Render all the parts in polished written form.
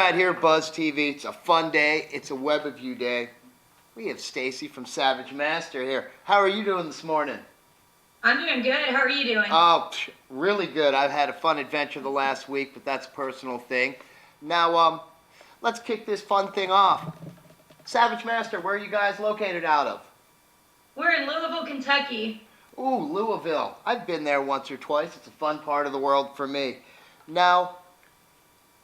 right here, Buzz TV. It's a fun day. It's a Webiview day. We have Stacy from Savage Master here. How are you doing this morning? I'm doing good. How are you doing? Oh, really good. I've had a fun adventure the last week, but that's a personal thing. Now, let's kick this fun thing off. Savage Master, where are you guys located out of? We're in Louisville, Kentucky. Ooh, Louisville. I've been there once or twice. It's a fun part of the world for me. Now,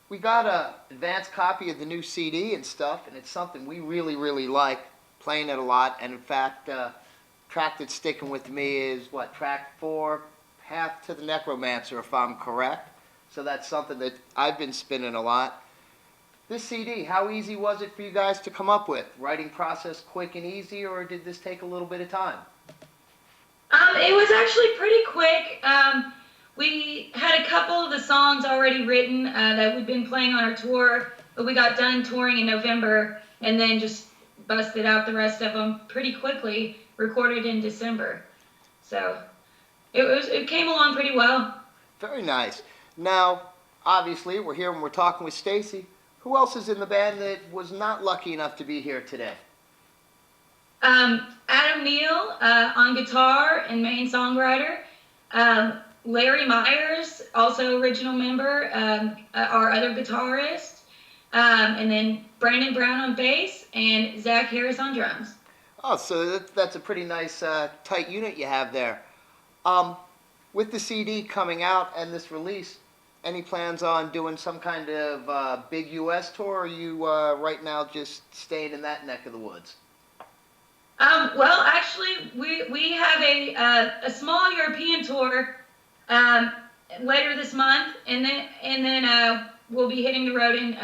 we got an advanced copy of the new CD and stuff, and it's something we really like, playing it a lot. And in fact, track that's sticking with me is, what, track 4, Path to the Necromancer, if I'm correct. So that's something that I've been spinning a lot. This CD, how easy was it for you guys to come up with? Writing process quick and easy, or did this take a little bit of time? It was actually pretty quick. We had a couple of the songs already written that we'd been playing on our tour, but we got done touring in November and then just busted out the rest of them pretty quickly, recorded in December. So it came along pretty well. Very nice. Now, obviously, we're here and we're talking with Stacy. Who else is in the band that was not lucky enough to be here today? Adam Neal on guitar and main songwriter. Larry Myers, also original member, our other guitarist. And then Brandon Brown on bass and Zach Harris on drums. Oh, so that's a pretty nice tight unit you have there. With the CD coming out and this release, any plans on doing some kind of big U.S. tour, or are you right now just staying in that neck of the woods? Well, actually, we have a small European tour later this month, and then we'll be hitting the road in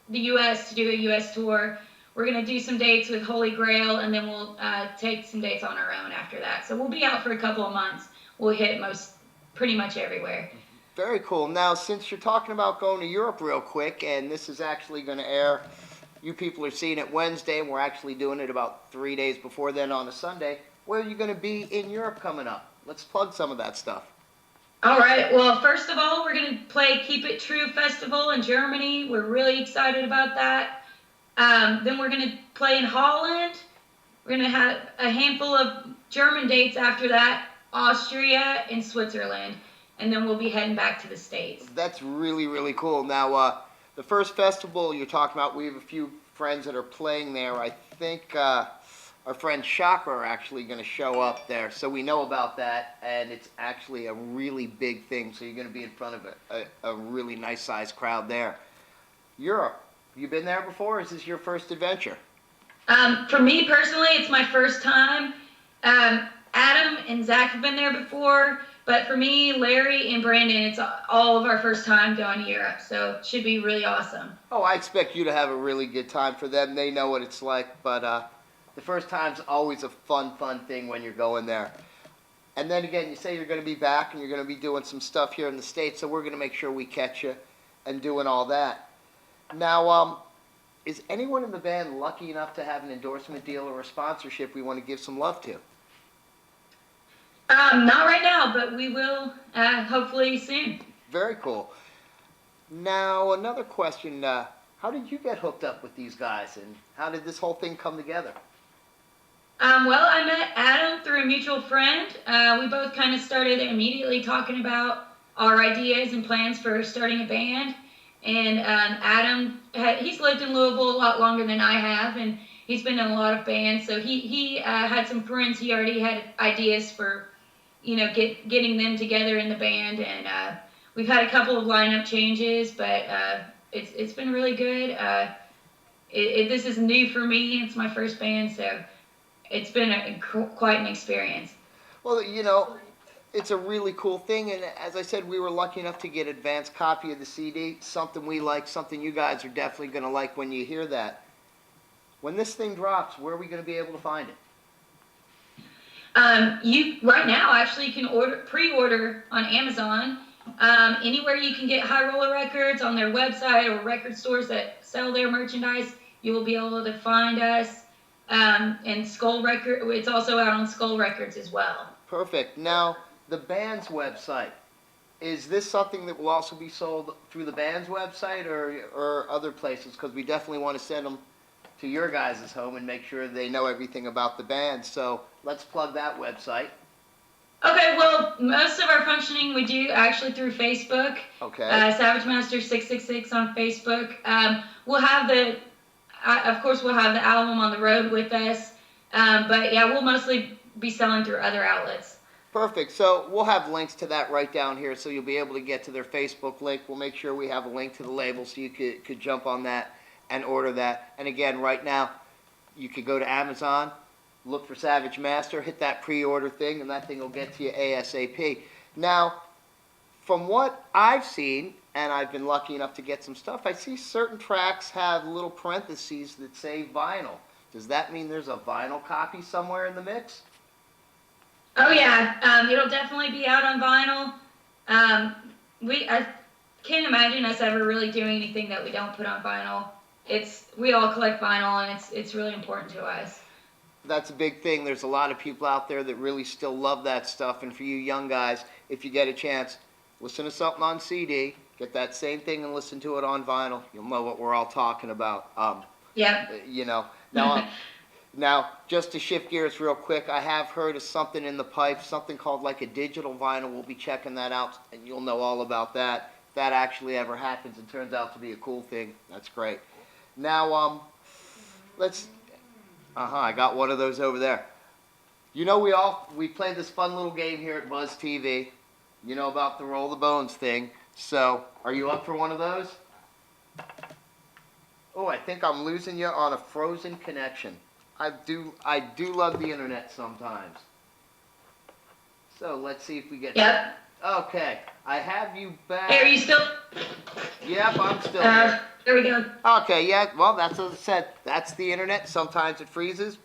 the U.S. to do a U.S. tour. We're going to do some dates with Holy Grail, and then we'll take some dates on our own after that. So we'll be out for a couple of months. We'll hit pretty much everywhere. Very cool. Now, since you're talking about going to Europe real quick, and this is actually going to air, you people are seeing it Wednesday, and we're actually doing it about 3 days before then on a Sunday. Where are you going to be in Europe coming up? Let's plug some of that stuff. All right. Well, first of all, we're going to play Keep It True Festival in Germany. We're really excited about that. Then we're going to play in Holland. We're going to have a handful of German dates after that, Austria and Switzerland. And then we'll be heading back to the States. That's really cool. Now, the first festival you're talking about, we have a few friends that are playing there. I think our friend Chakra are actually going to show up there, so we know about that, and it's actually a really big thing, so you're going to be in front of a really nice-sized crowd there. Europe, have you been there before, or is this your first adventure? For me personally, it's my first time. Adam and Zach have been there before, but for me, Larry and Brandon, it's all of our first time going to Europe, so it should be really awesome. Oh, I expect you to have a really good time. For them, they know what it's like, but the first time's always a fun thing when you're going there. And then again, you say you're going to be back and you're going to be doing some stuff here in the States, so we're going to make sure we catch you and doing all that. Now, is anyone in the band lucky enough to have an endorsement deal or a sponsorship we want to give some love to? Not right now, but we will hopefully soon. Very cool. Now, another question. How did you get hooked up with these guys, and how did this whole thing come together? Well, I met Adam through a mutual friend. We both kind of started immediately talking about our ideas and plans for starting a band. And Adam, he's lived in Louisville a lot longer than I have, and he's been in a lot of bands. So he had some friends he already had ideas for, getting them together in the band. And we've had a couple of lineup changes, but it's been really good. This is new for me. It's my first band, so it's been quite an experience. Well, it's a really cool thing, and as I said, we were lucky enough to get an advanced copy of the CD, something we like, something you guys are definitely going to like when you hear that. When this thing drops, where are we going to be able to find it? You right now actually can pre-order on Amazon. Anywhere you can get High Roller Records on their website or record stores that sell their merchandise, you will be able to find us. And Skull Record, it's also out on Skull Records as well. Perfect. Now, the band's website, Is this something that will also be sold through the band's website or other places? Because we definitely want to send them to your guys' home and make sure they know everything about the band. So let's plug that website. Okay, well, most of our functioning we do actually through Facebook. Okay. Savage Master 666 on Facebook. We'll have of course, we'll have the album on the road with us. But yeah, we'll mostly be selling through other outlets. Perfect. So we'll have links to that right down here, so you'll be able to get to their Facebook link. We'll make sure we have a link to the label so you could jump on that and order that. And again, right now, you could go to Amazon, look for Savage Master, hit that pre-order thing, and that thing will get to you ASAP. Now, from what I've seen, and I've been lucky enough to get some stuff, I see certain tracks have little parentheses that say vinyl. Does that mean there's a vinyl copy somewhere in the mix? Oh yeah, it'll definitely be out on vinyl. I can't imagine us ever really doing anything that we don't put on vinyl. We all collect vinyl, and it's really important to us. That's a big thing. There's a lot of people out there that really still love that stuff, and for you young guys, if you get a chance, listen to something on CD, get that same thing and listen to it on vinyl. You'll know what we're all talking about. Yeah. You know, now, just to shift gears real quick, I have heard of something in the pipe, something called like a digital vinyl. We'll be checking that out, and you'll know all about that. If that actually ever happens and turns out to be a cool thing, that's great. Now, I got one of those over there. You know, we played this fun little game here at Buzz TV. You know about the Roll the Bones thing. So, are you up for one of those? Oh, I think I'm losing you on a frozen connection. I do love the internet sometimes. So let's see if we get. Yep. Okay, I have you back. Hey, are you still? Yep, I'm still here. There we go. Okay, yeah. Well, that's as I said. That's the internet. Sometimes it freezes,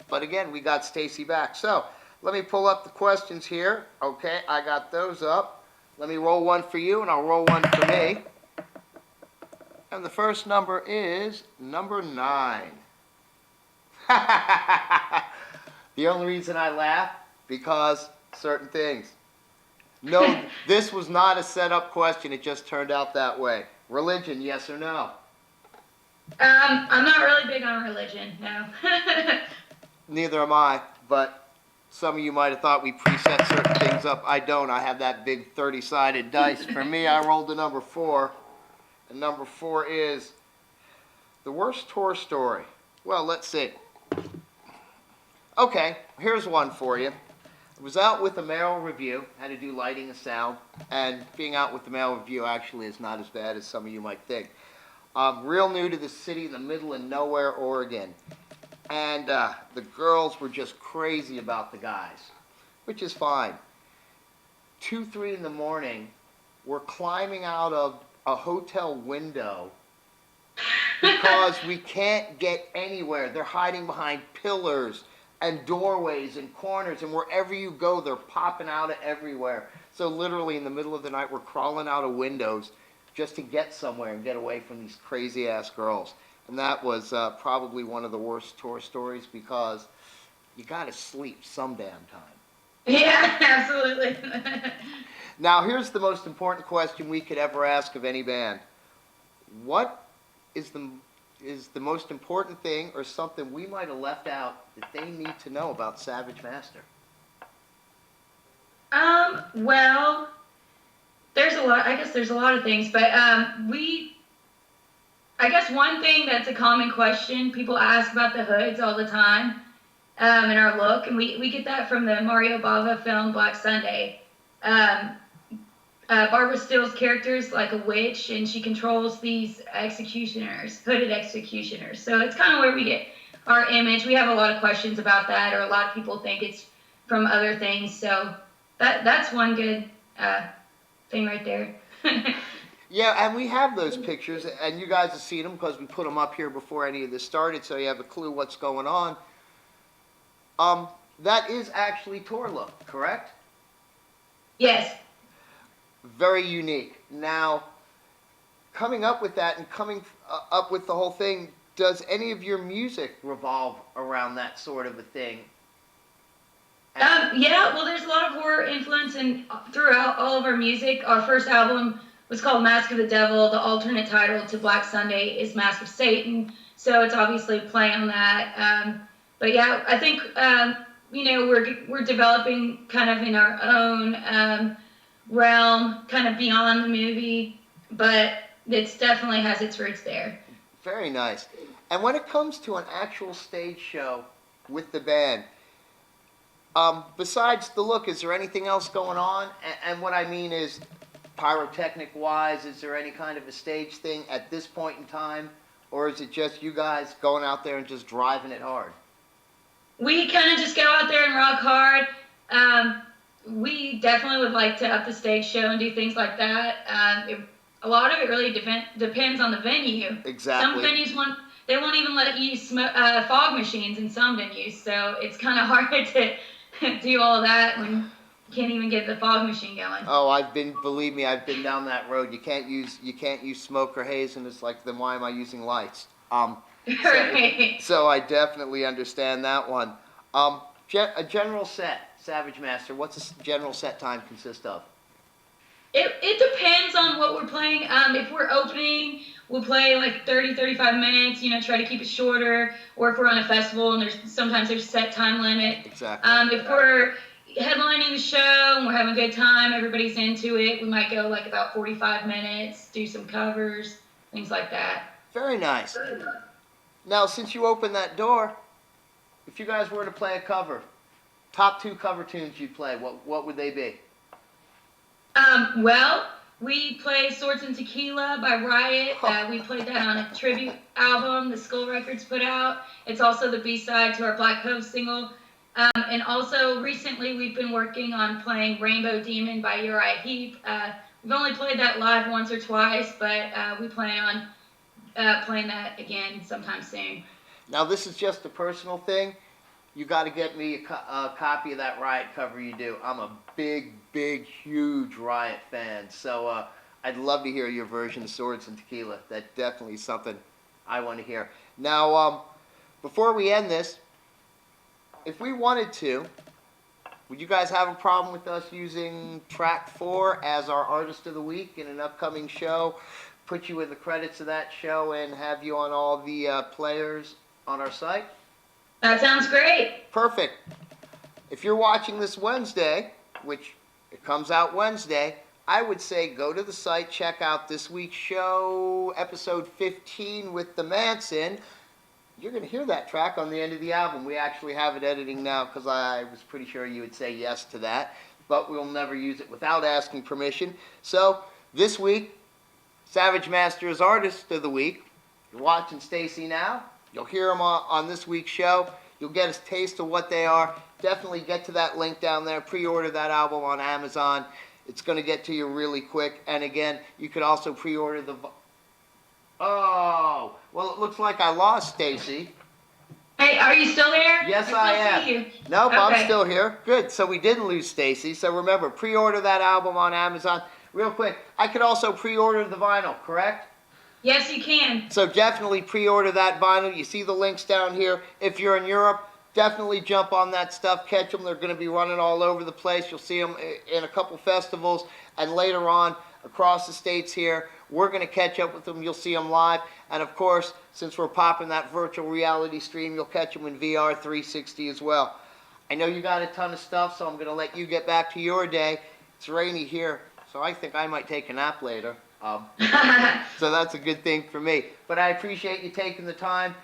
but again, we got Stacy back. So let me pull up the questions here. Okay, I got those up. Let me roll one for you, and I'll roll one for me. And the first number is number 9. The only reason I laugh, because certain things. No, this was not a set-up question. It just turned out that way. Religion, yes or no? I'm not really big on religion, no. Neither am I, but some of you might have thought we preset certain things up. I don't. I have that big 30-sided dice. For me, I rolled the number 4. And number 4 is the worst tour story. Well, let's see. Okay, here's one for you. I was out with the Merrill Review, had to do lighting and sound, and being out with the Merrill Review actually is not as bad as some of you might think. Real new to the city in the middle of nowhere, Oregon. And the girls were just crazy about the guys, which is fine. 2, 3 in the morning, we're climbing out of a hotel window because we can't get anywhere. They're hiding behind pillars and doorways and corners, and wherever you go, they're popping out of everywhere. So literally in the middle of the night, we're crawling out of windows just to get somewhere and get away from these crazy-ass girls. And that was probably one of the worst tour stories, because you got to sleep some damn time. Yeah, absolutely. Now, here's the most important question we could ever ask of any band. What is the most important thing or something we might have left out that they need to know about Savage Master? Well, there's a lot. I guess there's a lot of things, but I guess one thing that's a common question, people ask about the hoods all the time, and our look, and we get that from the Mario Bava film Black Sunday. Barbara Steele's character is like a witch, and she controls these executioners, hooded executioners. So it's kind of where we get our image. We have a lot of questions about that, or a lot of people think it's from other things. So that's one good thing right there. Yeah, and we have those pictures, and you guys have seen them because we put them up here before any of this started, so you have a clue what's going on. That is actually tour look, correct? Yes. Very unique. Now, coming up with that and coming up with the whole thing, does any of your music revolve around that sort of a thing? Yeah, well, there's a lot of horror influence throughout all of our music. Our first album was called Mask of the Devil. The alternate title to Black Sunday is Mask of Satan. So it's obviously playing on that. But yeah, I think we're developing kind of in our own realm, kind of beyond the movie, but it definitely has its roots there. Very nice. And when it comes to an actual stage show with the band, besides the look, is there anything else going on? And what I mean is, pyrotechnic-wise, is there any kind of a stage thing at this point in time? Or is it just you guys going out there and just driving it hard? We kind of just go out there and rock hard. We definitely would like to up the stage show and do things like that. A lot of it really depends on the venue. Exactly. Some venues won't even let you use fog machines in some venues, so it's kind of hard to do all that when you can't even get the fog machine going. Oh, believe me, I've been down that road. You can't use smoke or haze, and it's like, then why am I using lights? Right. So I definitely understand that one. A general set, Savage Master, what's a general set time consist of? It depends on what we're playing. If we're opening, we'll play like 30, 35 minutes, try to keep it shorter. Or if we're on a festival and sometimes there's a set time limit. Exactly. If we're headlining the show and we're having a good time, everybody's into it, we might go like about 45 minutes, do some covers, things like that. Very nice. Now, since you opened that door, if you guys were to play a cover, top 2 cover tunes you'd play, what would they be? Well, we play Swords and Tequila by Riot. We played that on a tribute album the Skull Records put out. It's also the B-side to our Black Cove single. And also, recently, we've been working on playing Rainbow Demon by Uriah Heep. We've only played that live once or twice, but we plan on playing that again sometime soon. Now, this is just a personal thing. You got to get me a copy of that Riot cover you do. I'm a big, huge Riot fan. So I'd love to hear your version of Swords and Tequila. That's definitely something I want to hear. Now, before we end this, if we wanted to, would you guys have a problem with us using track 4 as our Artist of the Week in an upcoming show? Put you in the credits of that show and have you on all the players on our site? That sounds great. Perfect. If you're watching this Wednesday, which it comes out Wednesday, I would say go to the site, check out this week's show, episode 15 with the Manson. You're going to hear that track on the end of the album. We actually have it editing now because I was pretty sure you would say yes to that, but we'll never use it without asking permission. So this week, Savage Master is Artist of the Week. You're watching Stacy now. You'll hear them on this week's show. You'll get a taste of what they are. Definitely get to that link down there. Pre-order that album on Amazon. It's going to get to you really quick. And again, you could also pre-order the... Oh, well, it looks like I lost Stacy. Hey, are you still there? Yes, I am. See you. Nope, Okay. I'm still here. Good. So we didn't lose Stacy. So remember, pre-order that album on Amazon. Real quick, I could also pre-order the vinyl, correct? Yes, you can. So definitely pre-order that vinyl. You see the links down here. If you're in Europe, definitely jump on that stuff. Catch them. They're going to be running all over the place. You'll see them in a couple festivals. And later on, across the states here, we're going to catch up with them. You'll see them live. And of course, since we're popping that virtual reality stream, you'll catch them in VR 360 as well. I know you got a ton of stuff, so I'm going to let you get back to your day. It's rainy here, so I think I might take a nap later. So that's a good thing for me. But I appreciate you taking the time.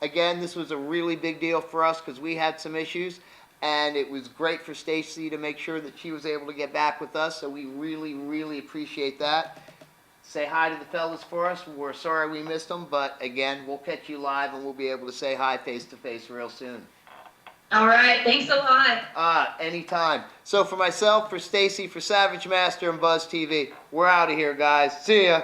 Again, this was a really big deal for us because we had some issues, and it was great for Stacy to make sure that she was able to get back with us. So we really appreciate that. Say hi to the fellas for us. We're sorry we missed them, but again, we'll catch you live and we'll be able to say hi face to face real soon. All right, thanks a lot. Anytime. So for myself, for Stacy, for Savage Master and Buzz TV, we're out of here, guys. See ya.